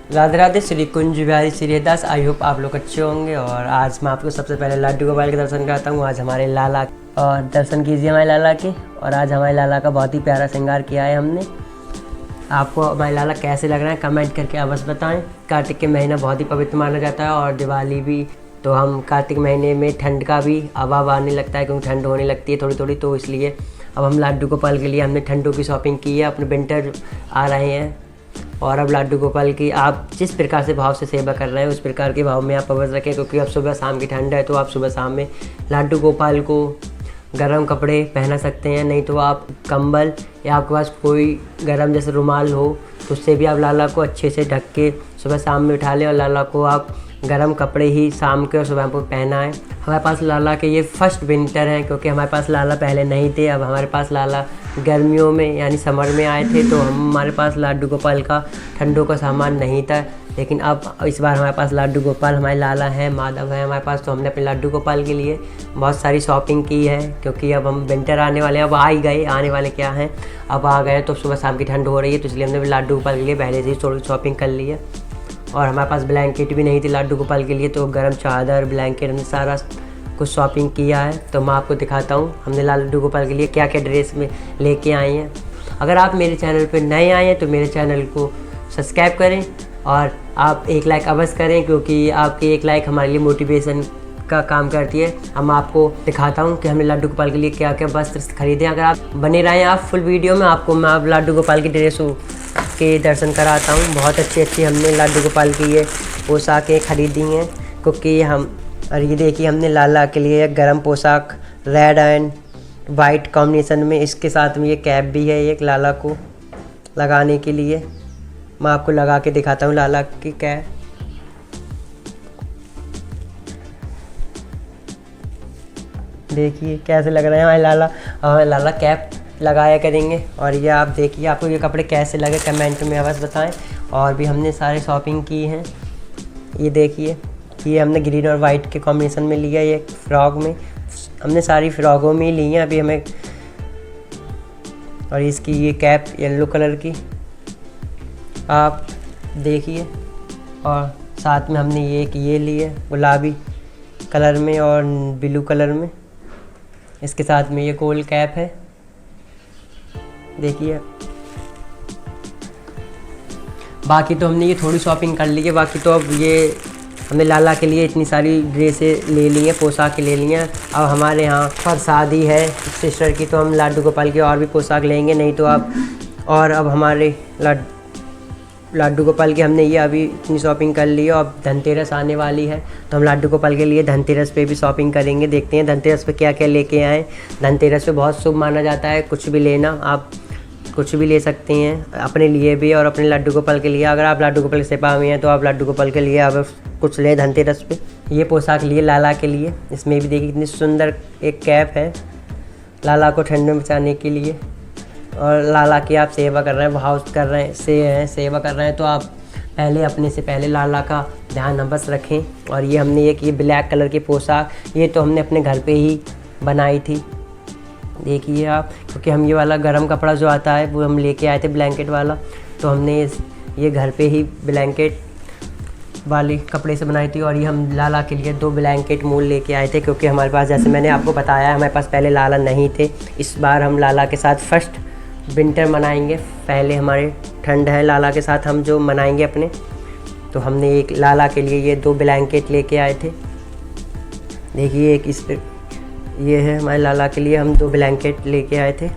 Radhe Radhe, Shri Kunj Bihari Shri Das. I hope आप लोग अच्छे होंगे। और आज मैं आपको सबसे पहले लड्डू गोपाल के दर्शन कराता हूँ। आज हमारे लाला और दर्शन कीजिए हमारे लाला के। और आज हमारे लाला का बहुत ही प्यारा श्रृंगार किया है हमने। आपको हमारे लाला कैसे लग रहा है कमेंट करके अवश्य बताएं। कार्तिक के महीना बहुत ही पवित्र माना जाता है और दिवाली भी, तो हम कार्तिक महीने में ठंड का भी हवा आने लगता है, क्योंकि ठंड होने लगती है थोड़ी थोड़ी, तो इसलिए अब हम लड्डू गोपाल के लिए हमने ठंडों की शॉपिंग की है। अपने विंटर आ रहे हैं और अब लड्डू गोपाल की आप जिस प्रकार से भाव से सेवा कर रहे हैं उस प्रकार के भाव में आप अवश्य रखें, क्योंकि अब सुबह शाम की ठंड है, तो आप सुबह शाम में लड्डू गोपाल को गर्म कपड़े पहना सकते हैं। नहीं तो आप कंबल या आपके पास कोई गर्म जैसे रुमाल हो तो उससे भी आप लाला को अच्छे से ढक के सुबह शाम में उठा लें और लाला को आप गर्म कपड़े ही शाम के और सुबह को पहना है। हमारे पास लाला के ये फर्स्ट विंटर हैं, क्योंकि हमारे पास लाला पहले नहीं थे। अब हमारे पास लाला गर्मियों में यानी समर में आए थे, तो हमारे पास लड्डू गोपाल का ठंडों का सामान नहीं था। लेकिन अब इस बार हमारे पास लड्डू गोपाल हमारे लाला हैं, माधव हैं हमारे पास, तो हमने अपने लड्डू गोपाल के लिए बहुत सारी शॉपिंग की है। क्योंकि अब हम विंटर आने वाले हैं, अब आ ही गए, आने वाले क्या हैं, अब आ गए, तो सुबह शाम की ठंड हो रही है, तो इसलिए हमने लड्डू गोपाल के लिए पहले से ही थोड़ी शॉपिंग कर ली है। और हमारे पास ब्लैंकेट भी नहीं थी लड्डू गोपाल के लिए, तो गर्म चादर ब्लैंकेट हमने सारा कुछ शॉपिंग किया है। तो मैं आपको दिखाता हूँ हमने लड्डू गोपाल के लिए क्या क्या ड्रेस में लेके आए हैं। अगर आप मेरे चैनल पर नए आए हैं तो मेरे चैनल को सब्सक्राइब करें और आप एक लाइक अवश्य करें, क्योंकि आपकी एक लाइक हमारे लिए मोटिवेशन का काम करती है। हम आपको दिखाता हूँ कि हमने लड्डू गोपाल के लिए क्या क्या वस्त्र खरीदे। अगर आप बने रहें आप फुल वीडियो में, आपको मैं आप लड्डू गोपाल की ड्रेसों के दर्शन कराता हूँ। बहुत अच्छी अच्छी हमने लड्डू गोपाल की ये पोशाकें खरीदी हैं, क्योंकि हम, और ये देखिए हमने लाला के लिए एक गर्म पोशाक रेड एंड वाइट कॉम्बिनेशन में, इसके साथ में ये कैप भी है एक लाला को लगाने के लिए। मैं आपको लगा के दिखाता हूँ लाला की कैप। देखिए कैसे लग रहे हैं हमारे लाला। हमारे लाला कैप लगाया करेंगे। और ये आप देखिए आपको ये कपड़े कैसे लगे कमेंट में अवश्य बताएं। और भी हमने सारे शॉपिंग की हैं। ये देखिए ये हमने ग्रीन और वाइट के कॉम्बिनेशन में लिया, ये फ्रॉक में हमने सारी फ्रॉकों में ही ली हैं अभी हमें। और इसकी ये कैप येलो कलर की आप देखिए। और साथ में हमने ये ली है गुलाबी कलर में और ब्लू कलर में, इसके साथ में ये गोल कैप है देखिए। बाकी तो हमने ये थोड़ी शॉपिंग कर ली है। बाकी तो अब ये हमने लाला के लिए इतनी सारी ड्रेसें ले ली हैं, पोशाक ले ली हैं। अब हमारे यहाँ पर शादी है सिस्टर की, तो हम लड्डू गोपाल की और भी पोशाक लेंगे। नहीं तो आप, और अब हमारे लड्डू गोपाल की हमने ये अभी इतनी शॉपिंग कर ली है। और धनतेरस आने वाली है, तो हम लड्डू गोपाल के लिए धनतेरस पे भी शॉपिंग करेंगे। देखते हैं धनतेरस पे क्या क्या लेके आए। धनतेरस पे बहुत शुभ माना जाता है, कुछ भी लेना, आप कुछ भी ले सकते हैं अपने लिए भी और अपने लड्डू गोपाल के लिए। अगर आप लड्डू गोपाल के सेवा में हैं तो आप लड्डू गोपाल के लिए अब कुछ ले धनतेरस पे। ये पोशाक लिए लाला के लिए, इसमें भी देखिए कितनी सुंदर एक कैप है लाला को ठंड में बचाने के लिए। और लाला की आप सेवा कर रहे हैं, भाव कर रहे हैं, सेवा कर रहे हैं, तो आप पहले अपने से पहले लाला का ध्यान अवश्य रखें। और ये हमने एक ये ब्लैक कलर की पोशाक, ये तो हमने अपने घर पे ही बनाई थी देखिए आप, क्योंकि हम ये वाला गर्म कपड़ा जो आता है वो हम लेके आए थे ब्लैंकेट वाला, तो हमने ये घर पे ही ब्लैंकेट वाली कपड़े से बनाई थी। और ये हम लाला के लिए 2 ब्लैंकेट मूल लेके आए थे, क्योंकि हमारे पास, जैसे मैंने आपको बताया, हमारे पास पहले लाला नहीं थे। इस बार हम लाला के साथ फर्स्ट विंटर मनाएंगे। पहले हमारे ठंड है, लाला के साथ हम जो मनाएंगे अपने, तो हमने एक लाला के लिए ये 2 ब्लैंकेट लेके आए थे देखिए। एक इस पर ये है हमारे लाला के लिए, हम 2 ब्लैंकेट लेके आए थे।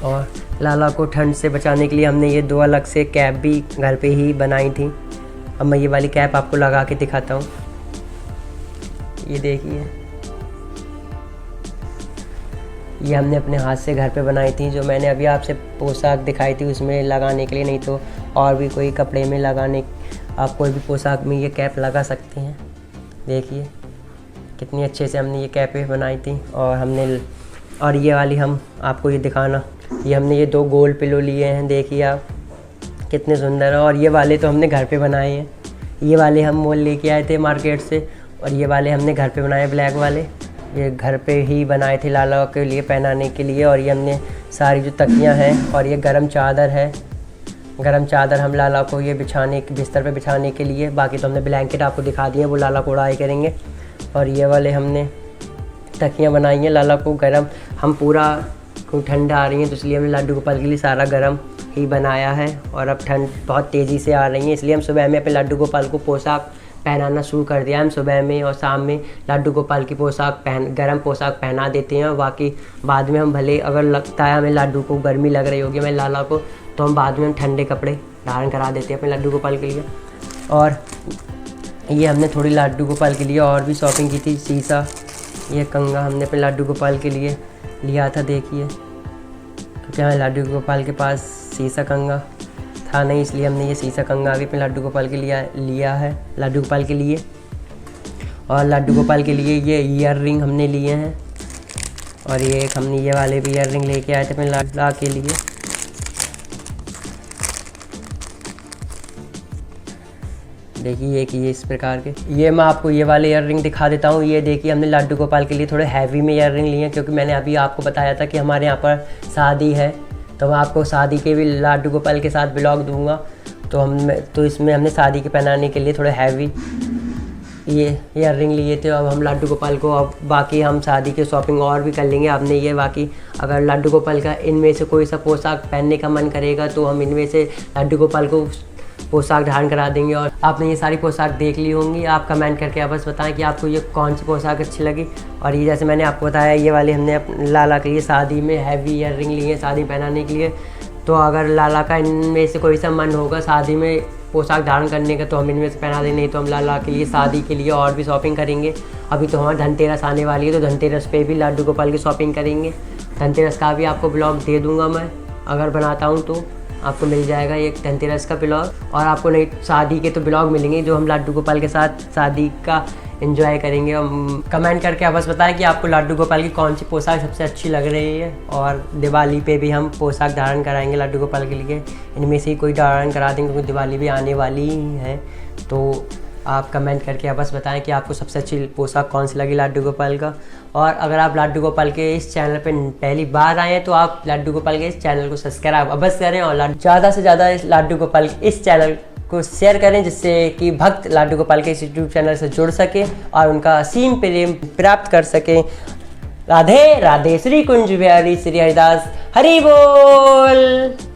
और लाला को ठंड से बचाने के लिए हमने ये 2 अलग से कैप भी घर पे ही बनाई थी। अब मैं ये वाली कैप आपको लगा के दिखाता हूँ। ये देखिए ये हमने अपने हाथ से घर पे बनाई थी, जो मैंने अभी आपसे पोशाक दिखाई थी उसमें लगाने के लिए। नहीं तो और भी कोई कपड़े में लगाने, आप कोई भी पोशाक में ये कैप लगा सकते हैं। देखिए कितनी अच्छे से हमने ये कैपें बनाई थी। और ये वाली हम आपको ये दिखाना, ये हमने ये 2 गोल पिलो लिए हैं देखिए आप कितने सुंदर है। और ये वाले तो हमने घर पे बनाए हैं, ये वाले हम मोल लेके आए थे मार्केट से, और ये वाले हमने घर पे बनाए ब्लैक वाले, ये घर पे ही बनाए थे लाला के लिए पहनाने के लिए। और ये हमने सारी जो तकियां हैं और ये गर्म चादर है गरम चादर हम लाला को ये बिछाने बिस्तर पे बिछाने के लिए, बाकी तो हमने ब्लैंकेट आपको दिखा दिए, वो लाला को उड़ाई करेंगे। और ये वाले हमने तकियाँ बनाई हैं लाला को गरम, हम पूरा ठंडा आ रही है तो इसलिए हमने लड्डू गोपाल के लिए सारा गरम ही बनाया है। और अब ठंड बहुत तेज़ी से आ रही है, इसलिए हम सुबह में अपने लड्डू गोपाल को पोशाक पहनाना शुरू कर दिया। हम सुबह में और शाम में लड्डू गोपाल की पोशाक गरम पोशाक पहना देते हैं, और बाकी बाद में हम भले अगर लगता है हमें लड्डू को गर्मी लग रही होगी हमें लाला को, तो हम बाद में हम ठंडे कपड़े धारण करा देते हैं अपने लड्डू गोपाल के लिए। और ये हमने थोड़ी लड्डू गोपाल के लिए और भी शॉपिंग की थी। शीशा, ये कंगा हमने अपने लड्डू गोपाल के लिए लिया था, देखिए, क्योंकि हमें लड्डू गोपाल के पास शीशा कंगा था नहीं, इसलिए हमने ये शीशा कंगा भी अपने लड्डू गोपाल के लिए लिया है लड्डू गोपाल के लिए। और लड्डू गोपाल के लिए ये ईयर रिंग हमने लिए हैं, और ये एक हमने ये वाले भी ईयर रिंग लेके आए थे अपने लाला के लिए। देखिए एक ये इस प्रकार के, ये मैं आपको ये वाले ईयर रिंग दिखा देता हूँ। ये देखिए हमने लड्डू गोपाल के लिए थोड़े हैवी में ईयर रिंग लिए हैं, क्योंकि मैंने अभी आपको बताया था कि हमारे यहाँ पर शादी है, तो मैं आपको शादी के भी लड्डू गोपाल के साथ ब्लॉग दूंगा। तो इसमें हमने शादी के पहनाने के लिए थोड़े हैवी ये ईयर रिंग लिए थे। अब हम लड्डू गोपाल को, अब बाकी हम शादी की शॉपिंग और भी कर लेंगे। आपने ये बाकी अगर लड्डू गोपाल का इनमें से कोई सा पोशाक पहनने का मन करेगा तो हम इनमें से लड्डू गोपाल को पोशाक धारण करा देंगे। और आपने ये सारी पोशाक देख ली होंगी, आप कमेंट करके आप बस बताएं कि आपको ये कौन सी पोशाक अच्छी लगी। और ये जैसे मैंने आपको बताया, ये वाले हमने लाला के लिए शादी में हैवी ईयर रिंग लिए हैं शादी पहनाने के लिए। तो अगर लाला का इनमें से कोई सा मन होगा शादी में पोशाक धारण करने का तो हम इनमें से पहना दें, नहीं तो हम लाला के लिए शादी के लिए और भी शॉपिंग करेंगे। अभी तो हमारी धनतेरस आने वाली है, तो धनतेरस पे भी लड्डू गोपाल की शॉपिंग करेंगे। धनतेरस का भी आपको ब्लॉग दे दूँगा मैं, अगर बनाता हूँ तो आपको मिल जाएगा एक धनतेरस का ब्लॉग। और आपको नहीं शादी के तो ब्लॉग मिलेंगे जो हम लड्डू गोपाल के साथ शादी का एंजॉय करेंगे। कमेंट करके आप बस बताएं कि आपको लड्डू गोपाल की कौन सी पोशाक सबसे अच्छी लग रही है। और दिवाली पे भी हम पोशाक धारण कराएंगे लड्डू गोपाल के लिए, इनमें से ही कोई धारण करा देंगे, क्योंकि दिवाली भी आने वाली है। तो आप कमेंट करके आप बस बताएं कि आपको सबसे अच्छी पोशाक कौन सी लगी लड्डू गोपाल का। और अगर आप लड्डू गोपाल के इस चैनल पे पहली बार आए हैं तो आप लड्डू गोपाल के इस चैनल को सब्सक्राइब अवश्य करें, और ज़्यादा से ज़्यादा इस लड्डू गोपाल इस चैनल को शेयर करें, जिससे कि भक्त लड्डू गोपाल के इस यूट्यूब चैनल से जुड़ सके और उनका असीम प्रेम प्राप्त कर सकें। राधे राधे। श्री कुंज बिहारी श्री हरिदास हरि बोल।